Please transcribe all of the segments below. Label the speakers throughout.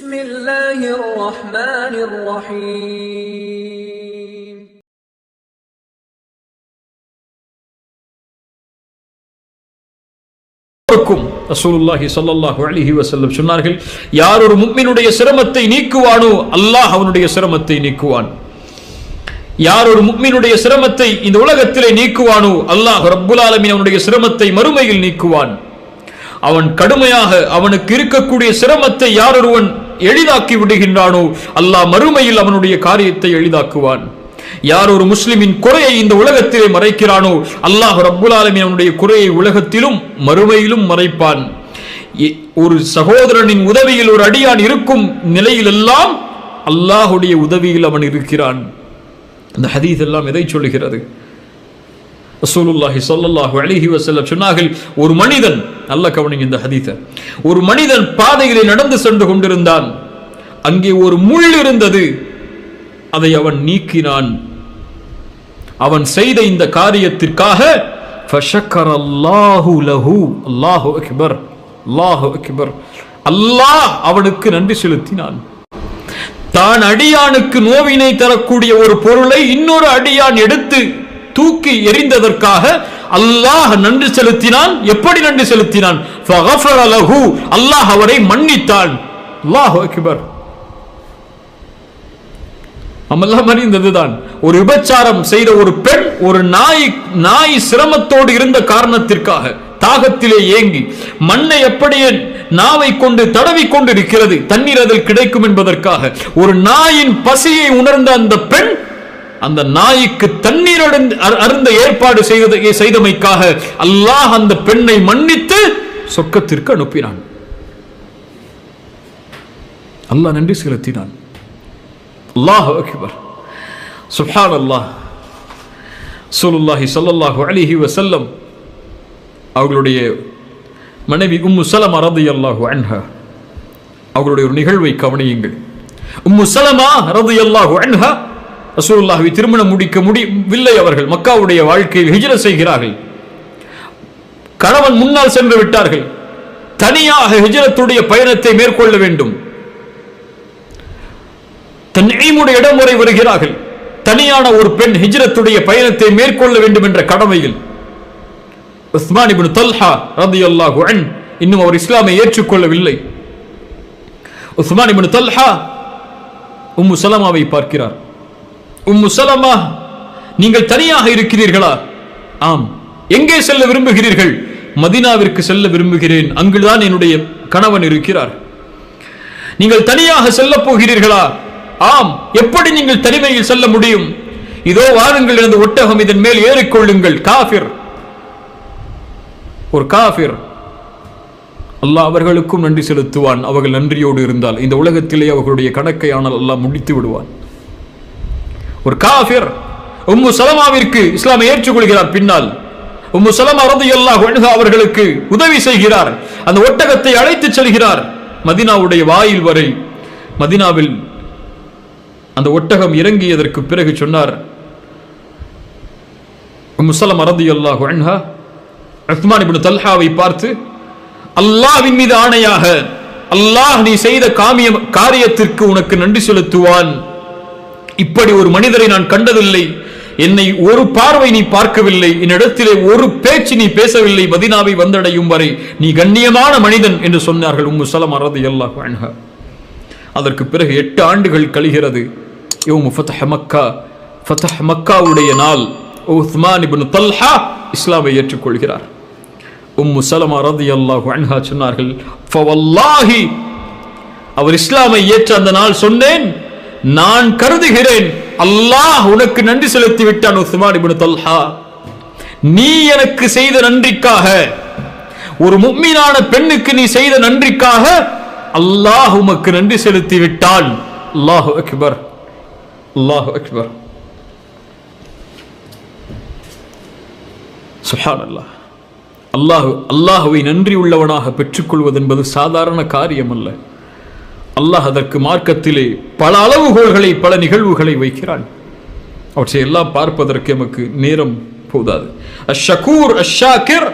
Speaker 1: بسم الله الرحمن الرحيم
Speaker 2: ரசூலுல்லாஹி ஸல்லல்லாஹு அலைஹி வஸல்லம் சொன்னார்கள், யார் ஒரு முஃமினுடைய சிரமத்தை நீக்குவானோ அல்லாஹ் அவனுடைய சிரமத்தை நீக்குவான். யார் ஒரு முஃமினுடைய சிரமத்தை இந்த உலகத்திலே நீக்குவானோ அல்லாஹ் ரப்புல் ஆலமீன் அவனுடைய சிரமத்தை மறுமையில் நீக்குவான். அவன் கடுமையாக அவனுக்கு இருக்கக்கூடிய சிரமத்தை யார் ஒருவன் எளிதாக்கி விடுகின்றானோ அல்லாஹ் மறுமையில் அவனுடைய காரியத்தை எளிதாக்குவான். யார் ஒரு முஸ்லிமின் குறையை இந்த உலகத்திலே மறைக்கிறானோ அல்லாஹ் ரப்புல் ஆலமீன் அவனுடைய குறையை உலகத்திலும் மறுமையிலும் மறைப்பான். ஒரு சகோதரனின் உதவியில் ஒரு அடியான் இருக்கும் நிலையில் எல்லாம் அல்லாஹுடைய உதவியில் அவன் இருக்கிறான். இந்த ஹதீஸ் எல்லாம் எதை சொல்லுகிறது? ரசூலுல்லாஹி ஸல்லல்லாஹு அலைஹி வஸல்லம் சொன்னார்கள், ஒரு மனிதன், நல்ல கவனிங்க இந்த ஹதீஸை, ஒரு மனிதன் பாதையிலே நடந்து சென்று கொண்டிருந்தான். அங்கே ஒரு முள் இருந்தது. அதை அவன் நீக்கினான். அவன் செய்த இந்த காரியத்திற்காக ஃபஷக்கரல்லாஹு லஹு, அல்லாஹு அக்பர், அல்லாஹு அக்பர், அல்லாஹ் அவனுக்கு நன்றி செலுத்தினான். தான் அடியானுக்கு நோவினை தரக்கூடிய ஒரு பொருளை இன்னொரு அடியான் எடுத்து தூக்கி எறிந்ததற்காக அல்லாஹ் நன்றி செலுத்தினான். எப்படி நன்றி செலுத்தினான்? ஃபகஃபர லஹு, அல்லாஹ் அவரை மன்னித்தான். அல்லாஹு அக்பர். அமெல்லாம் அறிந்ததுதான். ஒரு விபச்சாரம் செய்த ஒரு பெண், ஒரு நாய் சிரமத்தோடு இருந்த காரணத்திற்காக தாகத்திலே ஏங்கி மண்ணை அப்படியே நாவை கொண்டு தடவி கொண்டு இருக்கிறது, தண்ணீர் அதில் கிடைக்கும் என்பதற்காக ஒரு நாயின் பசியை உணர்ந்த அந்த பெண் அந்த நாய்க்கு தண்ணீர் அருந்த ஏற்பாடு செய்தமைக்காக அல்லாஹ் அந்த பெண்ணை மன்னித்து சொர்க்கத்திற்கு அனுப்பினான். அல்லாஹ் நன்றி செலுத்தினான். அல்லாஹு அக்பர், சுப்ஹானல்லாஹ். ரசூலுல்லாஹி ஸல்லல்லாஹு அலைஹி வஸல்லம் அவர்களுடைய மனைவி உம்மு ஸலமா ரலியல்லாஹு அன்ஹா, அவர்களுடைய ஒரு நிகழ்வை கவனியுங்கள். உம்மு ஸலமா ரலியல்லாஹு அன்ஹா ரசூலுல்லாஹ்வை திருமணம் முடிக்க முடியவில்லை. அவர்கள் மக்காவுடைய வாழ்க்கையில் ஹிஜ்ரத் செய்கிறார்கள். கணவன் முன்னால் சென்று விட்டார்கள். தனியாக ஹிஜ்ரத்துடைய பயணத்தை மேற்கொள்ள வேண்டும். தன்ஈமுடைய இடம் வரை வருகிறார்கள். தனியான ஒரு பெண் ஹிஜ்ரத்துடைய பயணத்தை மேற்கொள்ள வேண்டும் என்ற கடமையில் உஸ்மான் இப்னு தல்ஹா ரலியல்லாஹு அன்ஹு இன்னும் அவர் இஸ்லாமை ஏற்றுக்கொள்ளவில்லை. உஸ்மான் இப்னு தல்ஹா உம்மு ஸலமாவை பார்க்கிறார். உம்மு ஸலமா, நீங்கள் தனியாக இருக்கிறீர்களா? ஆம். எங்கே செல்ல விரும்புகிறீர்கள்? மதீனாவிற்கு செல்ல விரும்புகிறேன், அங்குதான் என்னுடைய கணவன் இருக்கிறார். நீங்கள் தனியாக செல்ல போகிறீர்களா? ஆம். எப்படி நீங்கள் தனிமையில் செல்ல முடியும்? இதோ வாருங்கள், எனது ஒட்டகம், இதன் மேல் ஏறிக்கொள்ளுங்கள். காஃபிர், ஒரு காஃபிர். அல்லாஹ் அவர்களுக்கும் நன்றி செலுத்துவான். அவர்கள் நன்றியோடு இருந்தால் இந்த உலகத்திலே அவர்களுடைய கணக்கை ஆனால் அல்லாஹ் முடித்து விடுவான். ஒரு காஃபிர் உம்மு ஸலமாவிற்கு இஸ்லாமை ஏற்றுக்கொள்கிறார். பின்னால் உம்மு ஸலமா ரலியல்லாஹு அன்ஹா அவர்களுக்கு உதவி செய்கிறார். அந்த ஒட்டகத்தை அழைத்து செல்கிறார் மதீனாவுடைய வாயில் வரை. மதீனாவில் அந்த ஒட்டகம் இறங்கியதற்கு பிறகு சொன்னார் உம்மு ஸலமா ரலியல்லாஹு அன்ஹா உஸ்மான் இப்னு தல்ஹாவை பார்த்து, அல்லாஹ்வின் மீது ஆணையாக, அல்லாஹ் நீ செய்த காரியத்திற்கு உனக்கு நன்றி செலுத்துவான். இப்படி ஒரு மனிதரை நான் கண்டதில்லை. என்னை ஒரு பார்வை நீ பார்க்கவில்லை, என்னிடத்திலே ஒரு பேச்சு நீ பேசவில்லை. மதீனாவை வந்தடையும் வரை நீ கண்ணியமான மனிதன் என்று சொன்னார்கள் உம்மு ஸலமா ரலியல்லாஹு அன்ஹா. அதற்கு பிறகு 8 ஆண்டுகள் கழிகிறது. யௌமு ஃபத்ஹ் மக்கா, ஃபத்ஹ் மக்காவுடைய நாள். உஸ்மான் இப்னு தல்ஹா இஸ்லாமை ஏற்றுக்கொள்கிறார். உம்மு ஸலமா ரலியல்லாஹு அன்ஹா சொன்னார்கள், ஃபவல்லாஹி, அவர் இஸ்லாமை ஏற்ற அந்த நாள் சொன்னேன், நான் கருதுகிறேன் அல்லாஹ் உனக்கு நன்றி செலுத்தி விட்டான். உஸ்மான் இப்னு தல்ஹா, நீ எனக்கு செய்த நன்றிக்காக, ஒரு முஃமினான பெண்ணுக்கு நீ செய்த நன்றிக்காக அல்லாஹ் உமக்கு நன்றி செலுத்தி விட்டான். அல்லாஹு அக்பர், அல்லாஹு அக்பர், சுப்ஹானல்லாஹ். அல்லாஹ்வை நன்றி உள்ளவனாக பெற்றுக்கொள்வது என்பது சாதாரண காரியம் அல்ல. அல்லாஹ் அதற்கு மார்க்கத்திலே பல அளவுகோல்களை, பல நிகழ்வுகளை வைக்கிறான். அவற்றை எல்லாம் பார்ப்பதற்கு நமக்கு நேரம் போதாது. அஷ்ஷகூர் அஷ்ஷாக்கிர்,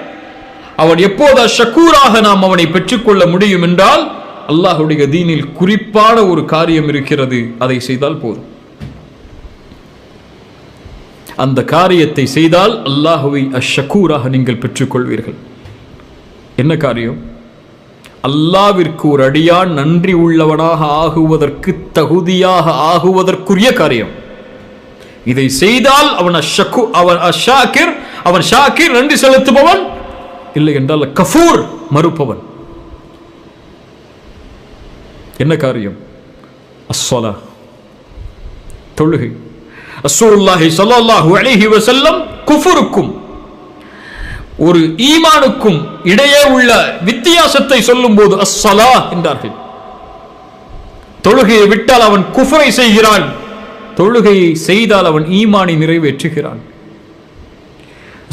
Speaker 2: அவன் எப்போது அஷ்ஷகூராக நாம் அவனை பெற்றுக்கொள்ள முடியும் என்றால் அல்லாஹ்வுடைய தீனில் குறிப்பான ஒரு காரியம் இருக்கிறது, அதை செய்தால் போதும். அந்த காரியத்தை செய்தால் அல்லாஹ்வை அஷ்ஷகூராக நீங்கள் பெற்றுக்கொள்வீர்கள். என்ன காரியம்? அல்லாஹ்விற்கு ஒரு அடியான் நன்றி உள்ளவனாக ஆகுவதற்கு தகுதியாக ஆகுவதற்குரிய காரியம். இதை செய்தால் அவன் அஷ்ஷாக்கிர், அவன் ஷாக்கிர் நன்றி செலுத்துபவன், இல்லை என்றால் கஃபூர் மறுப்பவன். என்ன காரியம்? அஸ்ஸலா, தொழுகை. ரசூலுல்லாஹி ஸல்லல்லாஹு அலைஹி வஸல்லம் குஃபுருக்கும் ஒரு ஈமானுக்கும் இடையே உள்ள வித்தியாசத்தை சொல்லும்போது அஸ்ஸலா என்றார்கள். தொழுகையை விட்டால் அவன் குஃபரை செய்கிறான், தொழுகையை செய்தால் அவன் ஈமானை நிறைவேற்றுகிறான்.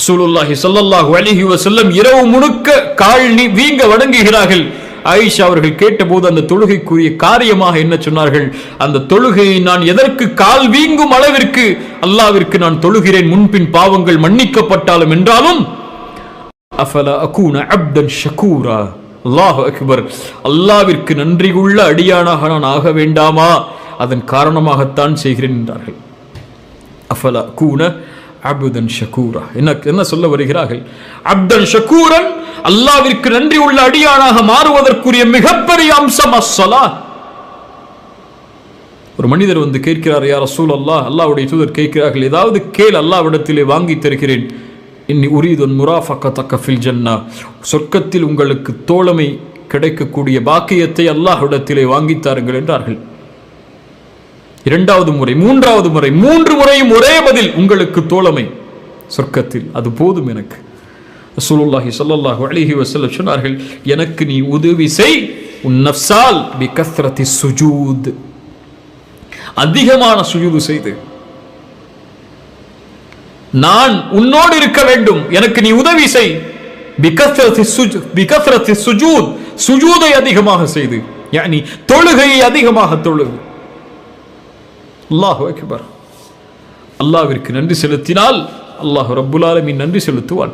Speaker 2: ரசூலுல்லாஹி ஸல்லல்லாஹு அலைஹி வஸல்லம் இரவு முழுக்க கால் வீங்க வணங்குகிறார்கள். ஆயிஷா அவர்கள் கேட்டபோது அந்த தொழுகைக்குரிய காரியமாக என்ன சொன்னார்கள்? அந்த தொழுகையை நான் எதற்கு கால் வீங்கும் அளவிற்கு அல்லாஹ்விற்கு நான் தொழுகிறேன், முன்பின் பாவங்கள் மன்னிக்கப்பட்டாலும் என்றாலும் அஃபலா அகூன அப்தன் ஷகூரா, அல்லாஹு அக்பர், அல்லாஹ்விற்கு நன்றி உள்ள அடியானாக நான் ஆக வேண்டாமா, அதன் காரணமாகத்தான் செய்கிறேன் என்றார்கள். அஃபலா அகூன அப்தன் ஷகூரா, என்ன சொல்ல வருகிறார்கள்? அப்தன் ஷகூரன், அல்லாஹ்விற்கு நன்றி உள்ள அடியானாக மாறுவதற்குரிய மிகப்பெரிய அம்சம் அஸ்ஸலா. ஒரு மனிதர் வந்து கேட்கிறார், யா ரசூலல்லாஹ், அல்லாஹ்வுடைய தூதர் கேட்கிறார்கள், ஏதாவது கேள், அல்லாஹ்விடத்திலே வாங்கி தருகிறேன். இன்னி உரீதுன் முராஃபகதக ஃபில் ஜன்னா, சொர்க்கத்தில் உங்களுக்கு தோழமை கிடைக்கக்கூடிய பாக்கியத்தை அல்லாஹ்விடத்திலே வாங்கித் தாருங்கள் என்றார்கள். இரண்டாவது முறை, மூன்றாவது முறை, 3 முறையும் ஒரே பதில், உங்களுக்கு தோழமை சொர்க்கத்தில், அது போதும் எனக்கு. ரசூலுல்லாஹி ஸல்லல்லாஹு அலைஹி வஸல்லம் சொன்னார்கள், எனக்கு நீ உதவி செய் உன் நஃப்ஸால் பிகஸ்ரத்தி சுஜூத், அதிகமான சுஜூது செய்து நான் உன்னோடு இருக்க வேண்டும், எனக்கு நீ உதவி செய். பிகஸ்ரத்தி சுஜூத், சுஜூதை அதிகமாக செய்து, யானி தொழுகையை அதிகமாக தொழுகு. அல்லாஹு அக்பர். அல்லாஹ்விற்கு நன்றி செலுத்தினால் அல்லாஹ் ரப்புல் ஆலமீன் நன்றி செலுத்துவான்.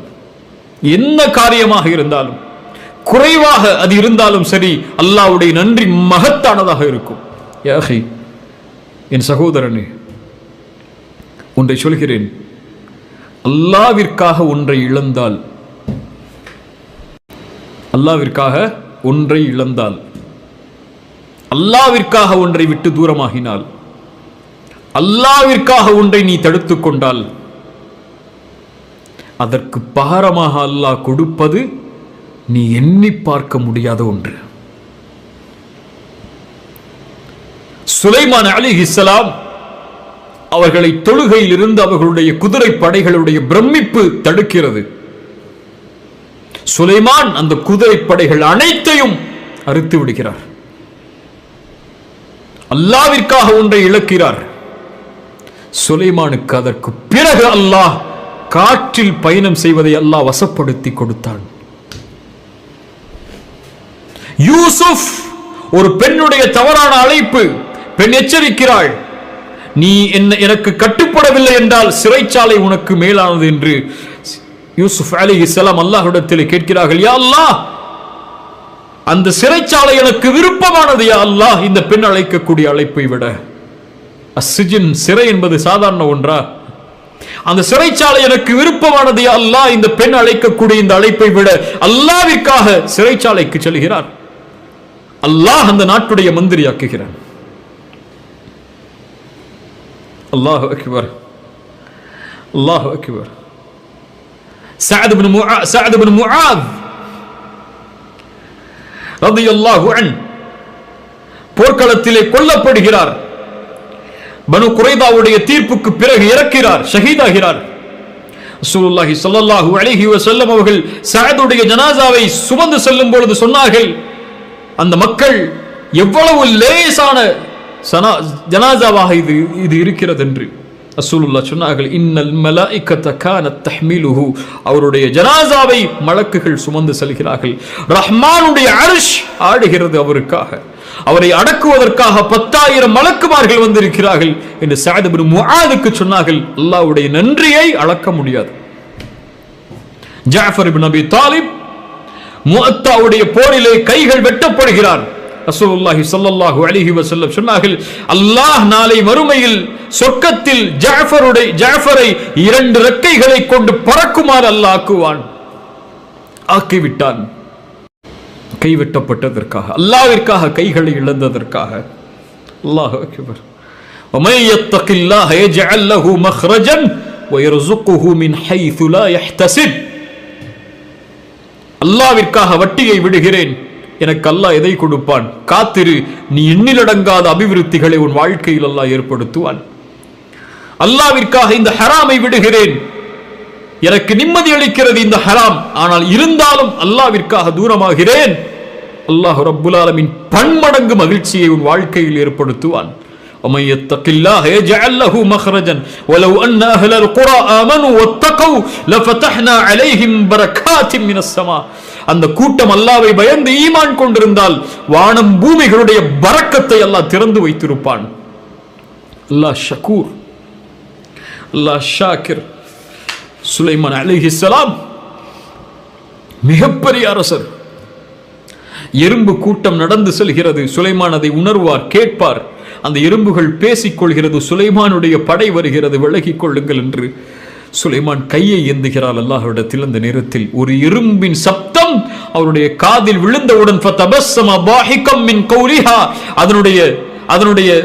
Speaker 2: என்ன காரியமாக இருந்தாலும், குறைவாக அது இருந்தாலும் சரி, அல்லாஹ்வுடைய நன்றி மகத்தானதாக இருக்கும். யா அஹி, என் சகோதரனே, ஒன்றை சொல்கிறேன், அல்லாஹ்விற்காக ஒன்றை இழந்தால், அல்லாஹ்விற்காக ஒன்றை இழந்தால், அல்லாஹ்விற்காக ஒன்றை விட்டு தூரமாகினால், அல்லாஹ்விற்காக ஒன்றை நீ தடுத்துக் கொண்டால், அதற்கு பகரமாக அல்லாஹ் கொடுப்பது நீ எண்ணி பார்க்க முடியாத ஒன்று. சுலைமான் அலைஹிஸ்ஸலாம் அவர்களை தொழுகையில் இருந்து அவர்களுடைய குதிரை படைகளுடைய பிரமிப்பு தடுக்கிறது. சுலைமான் அந்த குதிரை படைகள் அனைத்தையும் அறுத்து விடுகிறார். அல்லாஹ்விற்காக ஒன்றை இழக்கிறார். சுலைமானுக்கு அதற்கு பிறகு அல்லாஹ் காற்றில் பயணம் செய்வதை அல்லாஹ் வசப்படுத்தி கொடுத்தான். யூசுப், ஒரு பெண்ணுடைய தவறான அழைப்பு, பெண் எச்சரிக்கிறாள், நீ எனக்கு கட்டுப்படவில்லை என்றால் சிறைச்சாலை உனக்கு மேலானது என்று யூசுப் அலைஹிஸ்ஸலாம் அல்லாஹ்விடத்தில் கேட்கிறார்கள். யா அல்லாஹ், அந்த சிறைச்சாலை எனக்கு விருப்பமானது யா அல்லாஹ், இந்த பெண் அழைக்கக்கூடிய அழைப்பை விட. அஸ்ஸிஜின், சிறை என்பது சாதாரண ஒன்றா? அந்த சிறைச்சாலை எனக்கு விருப்பமானது யா அல்லாஹ், இந்த பெண் அழைக்கக்கூடிய இந்த அழைப்பை விட. அல்லாஹ்விற்காக சிறைச்சாலைக்கு செல்கிறார். அல்லாஹ் அந்த நாட்டுடைய மந்திரியாக்குகிறான். அல்லாஹு அக்பர், அல்லாஹு அக்பர். சஅத் இப்னு முஆத் ரலியல்லாஹு அன்ஹு போர்க்களத்திலே கொல்லப்படுகிறார். பனு குரைதாவுடைய தீர்ப்புக்கு பிறகு இறக்கிறார், ஷஹீதாகிறார். ரசூலுல்லாஹி ஸல்லல்லாஹு அலைஹி வஸல்லம் அவர்கள் சஅதுடைய ஜனாசாவை சுமந்து செல்லும் பொழுது சொன்னார்கள், அந்த மக்கள் எவ்வளவு லேசான ஜனாசாவாக இது இருக்கிறது என்று. ரசூலுல்லாஹ் சொன்னார்கள், இன்னல் மலாயிகத கானத் தஹ்மிலுஹு, அவருடைய ஜனாசாவை மலக்குகள் சுமந்து செல்கிறார்கள். ரஹ்மானுடைய அர்ஷ் ஆடுகிறது அவருக்காக. அவரை அடக்குவதற்காக 10,000 மலக்குமார்கள் வந்திருக்கிறார்கள் என்று சஅத் இப்னு முஆதுக்கு சொன்னார்கள். அல்லாஹ்வுடைய நன்றியை அளக்க முடியாது. ஜாஃபர் இப்னு அபி தாலிப் முஅத்தாவுடைய போரிலே கைகள் வெட்டப்படுகிறார். ரசூலுல்லாஹி ஸல்லல்லாஹு அலைஹி வஸல்லம் சொன்னார்கள், அல்லாஹ் நாளை மறுமையில் சொர்க்கத்தில் ஜாஃபரை 2 ரெக்கைகளை கொண்டு பறக்குமாறு அல்லாஹ் ஆக்குவான். ஆக்கிவிட்டான். கைவிட்டப்பட்டதற்காக, அல்லாஹ்விற்காக கைகளை இழந்ததற்காக. அல்லாஹு அக்பர். وَمَن يَتَّقِ اللَّهَ يَجْعَل لَّهُ مَخْرَجًا وَيَرْزُقْهُ مِنْ حَيْثُ لَا يَحْتَسِبُ. அல்லாஹ்விற்காக வட்டியை விடுகிறேன், எனக்கு அல்லாஹ் எதை கொடுப்பான், காத்திரு, நீ எண்ணிலடங்காத அபிவிருத்திகளை உன் வாழ்க்கையில் அல்லாஹ் ஏற்படுத்துவான். அல்லாஹ்விற்காக இந்த ஹராமை விடுகிறேன், எனக்கு நிம்மதி அளிக்கிறது இந்த ஹராம், ஆனால் இருந்தாலும் அல்லாஹ்விற்காக தூரமாகிறேன், அல்லாஹ் ரப்புல் ஆலமீன் பன்மடங்கு மகிழ்ச்சியை உன் வாழ்க்கையில் ஏற்படுத்துவான். وَمَن يَتَّقِ اللَّهَ يَجْعَل لَّهُ مَخْرَجًا وَلَوْ أَنَّ أَهْلَ الْقُرَى آمَنُوا وَاتَّقَوْا لَفَتَحْنَا عَلَيْهِمْ بَرَكَاتٍ مِنَ السَّمَاءِ. அந்த கூட்டம் அல்லாஹ்வை பயந்து ஈமான் கொண்டிருந்தால் வானம் பூமிகளுடைய பரக்கத்தை அல்லாஹ் திறந்து வைத்திருப்பான். அல்லாஹ் ஷக்கூர், அல்லாஹ் ஷாக்கிர். சுலைமான் அலைஹிஸ்ஸலாம் மிகப்பெரிய அரசர். எறும்பு கூட்டம் நடந்து செல்கிறது, சுலைமான் அதை உணர்வார், கேட்பார். அந்த எறும்புகள் பேசிக் கொள்கிறது, சுலைமானுடைய படை வருகிறது, விலகிக் கொள்ளுங்கள் என்று. சுலைமான் கையை ஏந்துகிறார் அல்லாஹ்விடத்தில். அந்த நேரத்தில் ஒரு எறும்பின் சப்தம் அவருடைய காதில் விழுந்தவுடன் ஃபதபஸ்ஸம பாஹிகம் மின் கௌலிஹா, அதனுடைய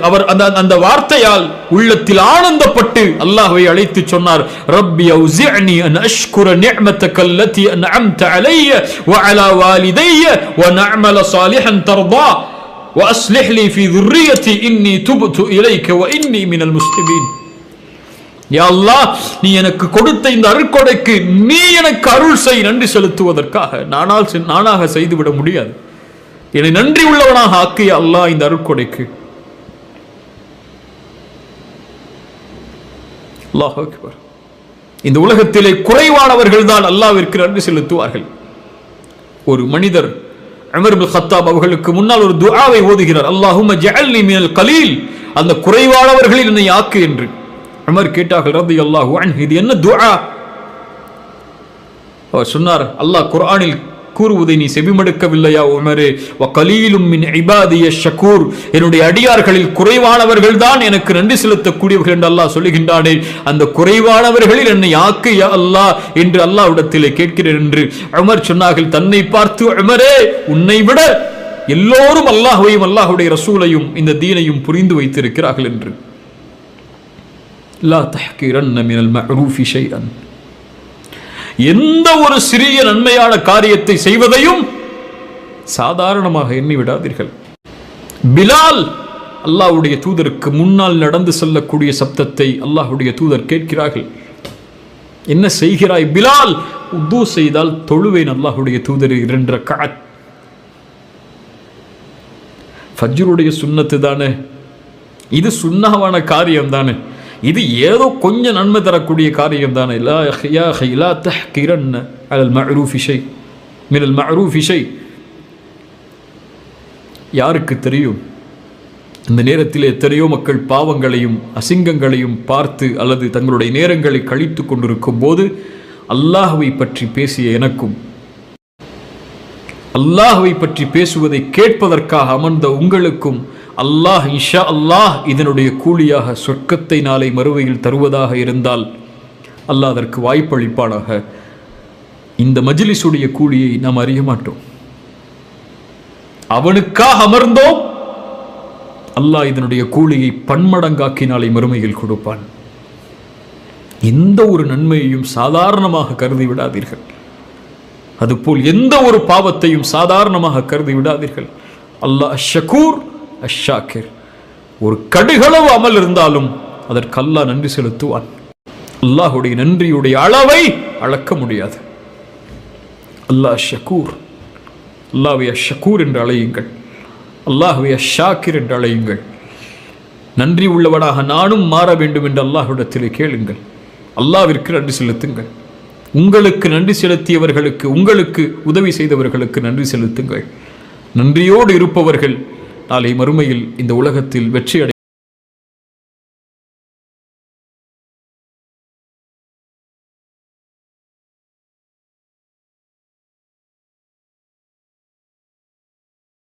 Speaker 2: அவர் அந்த வார்த்தையால் உள்ளத்தில் ஆனந்தப்பட்டு அல்லாஹ்வை அழைத்து சொன்னார், ரப்பி அவ்ஸிஅனி அன் அஷ்குர நிஅமதக அல்லதி அன்அம்த அலைய வ அலா வாலிதைய வ நஅமல சாலிஹன் தர்தா வ அஸ்லிஹ் லி ஃபீ ذُرِّيَّتِي இன்னி துப்து இலைக வ இன்னி மினல் முஸ்லிமீன். யா அல்லாஹ், நீ எனக்கு கொடுத்த இந்த அருட்கொடைக்கு நீ எனக்கு அருள் செய், நன்றி செலுத்துவதற்காக நானாக செய்துவிட முடியாது. என்னை நன்றி உள்ளவனாக ஆக்கிய அல்லாஹ் இந்த அருட்கொடைக்கு. அல்லாஹ் அக்பர். இந்த உலகத்திலே குறைவானவர்கள் தான் அல்லாஹ்விற்கு நன்றி செலுத்துவார்கள். ஒரு மனிதர் உமர் இப்னு கத்தாப் அவர்களுக்கு முன்னால் ஒரு துஆவை ஓதுகிறார், அல்லாஹும்ம ஜஅல்னி மினல் கலீல், அந்த குறைவானவர்களில் என்னை ஆக்கு என்று. உமர் கேட்டார்கள் ரலியல்லாஹு அன்ஹு, இது என்ன துஆ? அவர் சொன்னார், அல்லாஹ் குர்ஆனில் கூறுவதை நீ செவிமடுக்கவில்லையா உமரே? வ கலீலும் மின் இபாதிய ஷக்கூர், என்னுடைய அடியார்களில் குறைவானவர்கள் தான் எனக்கு நன்றி செலுத்தக்கூடியவர்கள் என்று அல்லாஹ் சொல்லுகின்றானே, அந்த குறைவானவர்களில் என்னை ஆக்கு யா அல்லாஹ் என்று அல்லாஹ்விடத்திலே கேட்கிறேன் என்று உமர் சொன்னார்கள். தன்னை பார்த்து, உமரே, உன்னை விட எல்லோரும் அல்லாஹ்வையும் அல்லாஹ்வுடைய ரசூலையும் இந்த தீனையும் புரிந்து வைத்திருக்கிறார்கள் என்று. லா தஹ்கிரன்ன மினல் மஅரூஃபி ஷைஅன், எந்த ஒரு சிறிய நன்மையான காரியத்தை செய்வதையும் சாதாரணமாக எண்ணி விடாதீர்கள். பிலால் அல்லாஹ்வுடைய தூதருக்கு முன்னால் நடந்து செல்லக்கூடிய சப்தத்தை அல்லாஹ்வுடைய தூதர் கேட்கிறார்கள். என்ன செய்கிறாய் பிலால்? உது செய்தால் தொழுவேன் அல்லாஹ்வுடைய தூதர் 2 ரக்அத். ஃபஜ்ருடைய சுன்னத்து தானே இது, சுன்னஹான காரியம் தானே இது, ஏதோ கொஞ்சம் நன்மை தரக்கூடிய காரியம் தானே. லா யா அஹி லா தஹ்கிரன்ன அலல் மஅரூஃபி ஷை மினல் மஅரூஃபி ஷை. யாருக்கு தெரியும், இந்த நேரத்தில் எத்தனையோ மக்கள் பாவங்களையும் அசிங்கங்களையும் பார்த்து அல்லது தங்களுடைய நேரங்களை கழித்து கொண்டிருக்கும் போது அல்லாஹ்வை பற்றி பேசிய எனக்கும், அல்லாஹ்வை பற்றி பேசுவதை கேட்பதற்காக அமர்ந்த உங்களுக்கும் அல்லாஹ் இன்ஷா அல்லாஹ் இதனுடைய கூலியாக சொர்க்கத்தை நாளை மறுமையில் தருவதாக இருந்தால் அல்லாஹ் அதற்கு வாய்ப்பளிப்பானாக. இந்த மஜ்லிஸுடைய கூலியை நாம் அறிய மாட்டோம். அவனுக்காக அமர்ந்தோம், அல்லாஹ் இதனுடைய கூலியை பன்மடங்காக்கி நாளை மறுமையில் கொடுப்பான். எந்த ஒரு நன்மையையும் சாதாரணமாக கருதி விடாதீர்கள். அதுபோல் எந்த ஒரு பாவத்தையும் சாதாரணமாக கருதி விடாதீர்கள். அல்லாஹ் ஷக்கூர் அஷாக்கிர். ஒரு கடுகளவு அமல் இருந்தாலும் அதற்கு அல்லாஹ் நன்றி செலுத்துவான். அல்லாஹுடைய நன்றியுடைய அளவை அளக்க முடியாது. அல்லாஹ் ஷக்கூர். அல்லாஹ்வை ஷக்கூர் என்று அழையுங்கள், அல்லாஹ்வை ஷாக்கிர் என்று அழையுங்கள். நன்றி உள்ளவனாக நானும் மாற வேண்டும் என்று அல்லாஹ்விடத்திலே கேளுங்கள். அல்லாஹ்விற்கு நன்றி செலுத்துங்கள். உங்களுக்கு நன்றி செலுத்தியவர்களுக்கு, உங்களுக்கு உதவி செய்தவர்களுக்கு நன்றி செலுத்துங்கள். நன்றியோடு இருப்பவர்கள் நாளை மறுமையில் இந்த உலகத்தில் வெற்றி